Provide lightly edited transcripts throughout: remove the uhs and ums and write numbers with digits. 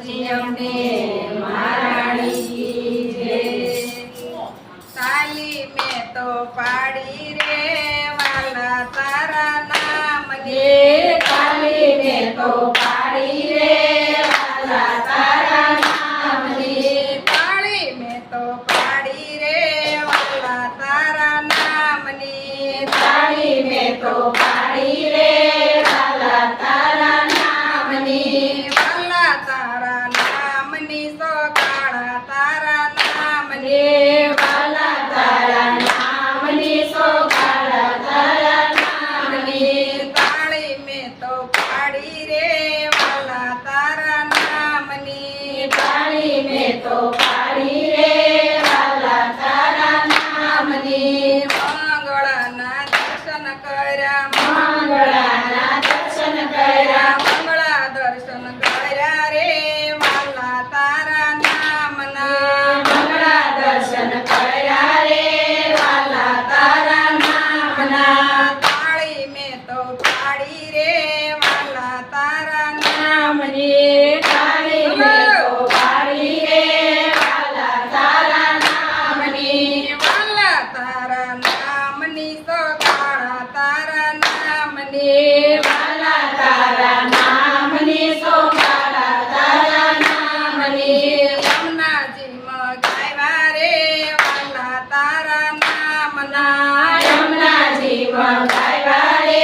જી અમને મહારાણી કી જય। તાલી મેં તો પાડી રે વાલા તારા નામની, તાલી મેં તો પાડી રે વાલા તારા નામની, તાળી મેં તો પાડી રે વાલા તારા નામની, તાળી મેં તો પાડી રે વાલા તારા નામની, વાલા તારા નામની સોગાળા તારા નામની, વાલા તારા નામની સોગાળા તારા નામની, તાળી મેં તો પાડી રે વાલા તારા નામની, તાળી મેં તો પાડી રે વાલા તારા નામની, મંગળાના દર્શન કર્યા, મંગળાના દર્શન કર્યા, મંગળા દર્શન કર્યા રે વાલા તારા નામના, મંગળા દર્શન કર્યા રે વાલા તારા નામના, તાળી મેં તો પાડી રે વાલા તારા નામની, તાળી મેં તો પાડી રે વાલા તારા નામની, વાલા તારા નામની સોગાળા તારા નામની, વાલા તારા નામની સોગાળા તારા નામની, યમુનાજીમાં ગાયવા રે વાલા તારા નામના, યમુનાજીમાં ગાયવા રે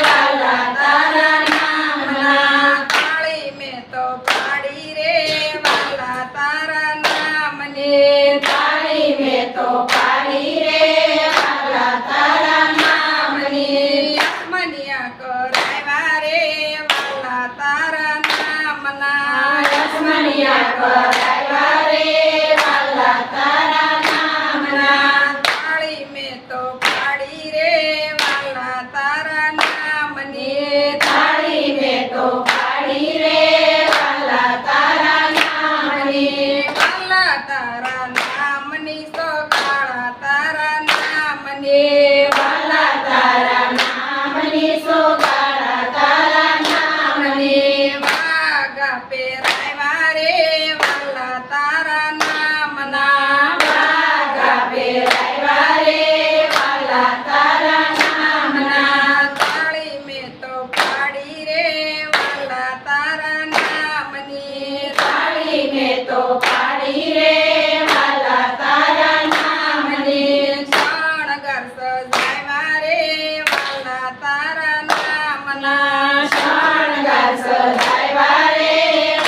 વાલા તારા નામના, તાળી મેં તો પાડી રે વાલા તારા નામની, તાળી મેં તો પાડી રે વાલા તારા નામની, યજ્ઞનિયા કરાવ્યા રે વાલા તારા નામના, યજ્ઞનિયા કરાવ્યા રે વાલા તારા નામના, તાળી મેં તો પાડી રે વાલા તારા નામની, તાળી મેં તો પાડી રે વાલા તારા નામની, વાલા તારા નામની સોગાળા તારા નામની, વાલા તારા નામની સોગાળા તારા નામની, વાગા પહેરાવ્યા રે વાલા તારા નામના, વાગા પહેરાવ્યા રે વાલા તારા નામના, તાળી મેં તો પાડી રે વાલા તારા નામની, તાળી મેં તો પાડી રે વાલા તારા નામની, શણગાર સજાવ્યા રે વાલા તારા નામના, શણગાર સજાવ્યા રે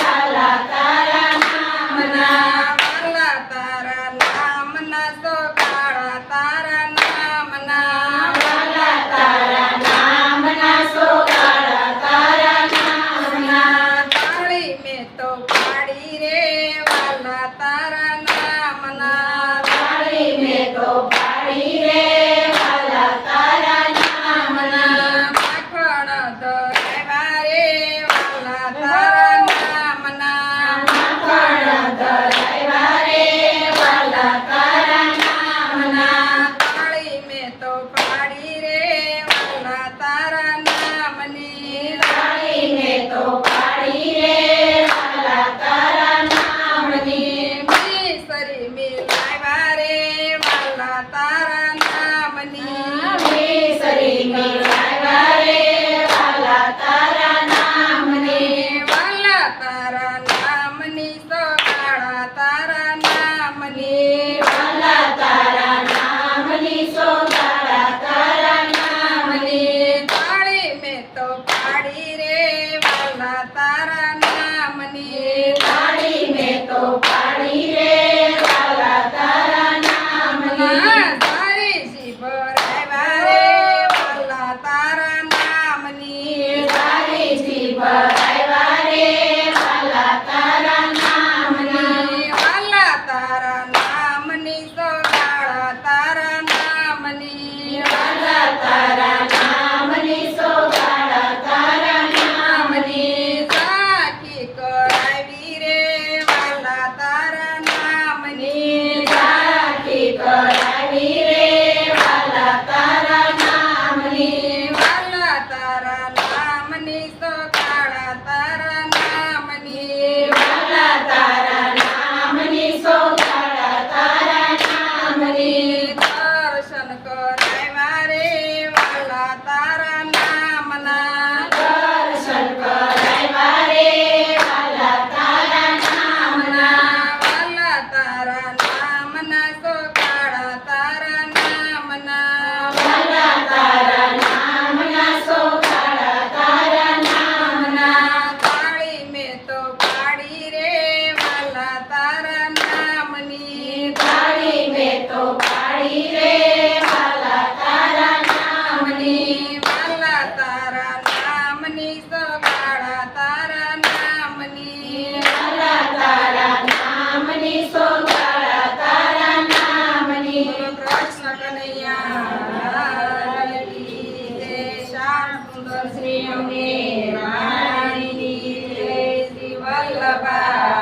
વાલા તારા નામના, વાલા તારા નામના સોગાળા તારા નામના, વાલા તારા નામના સોગાળા તારા નામના, તાળી મેં તો પાડી રે વાલા તારા નામના, તાળી મેં તો પાડી રે વાલા તારા નામના, માખણ ધરાવ્યા રે વાલા તારા નામના, માખણ ધરાવ્યા રે વાલા તારા નામના, તાળી મેં તો પાડી રે વાલા તારા નામની, તાળી મેં તો પાડી રે વાલા તારા નામની, મિસરી મિલાવ્યા રે વાલા તારા નામની, મિસરી મિલાવ્યા રે વાલા તારા નામની, વાલા તારા નામની સોગાળા તારા નામની, વાલા તારા નામની સોગાળા તારા નામની, તાળી મેં તો પાડી રે વાલા તારા નામની, તાળી મેં તો પાડી રે વાલા તારા નામની, તારી શી ભરાવ્યા રે વાલા તારા નામની, તારી જીભ આવ્યા રે વાલા તારા નામની, વાલા તારા નામની સોગાળા તારા નામની, વાલા તારા નામની સોગાળા તારા નામની, સાખી કરાવી રે વાલા તારા નામની, ભાઈ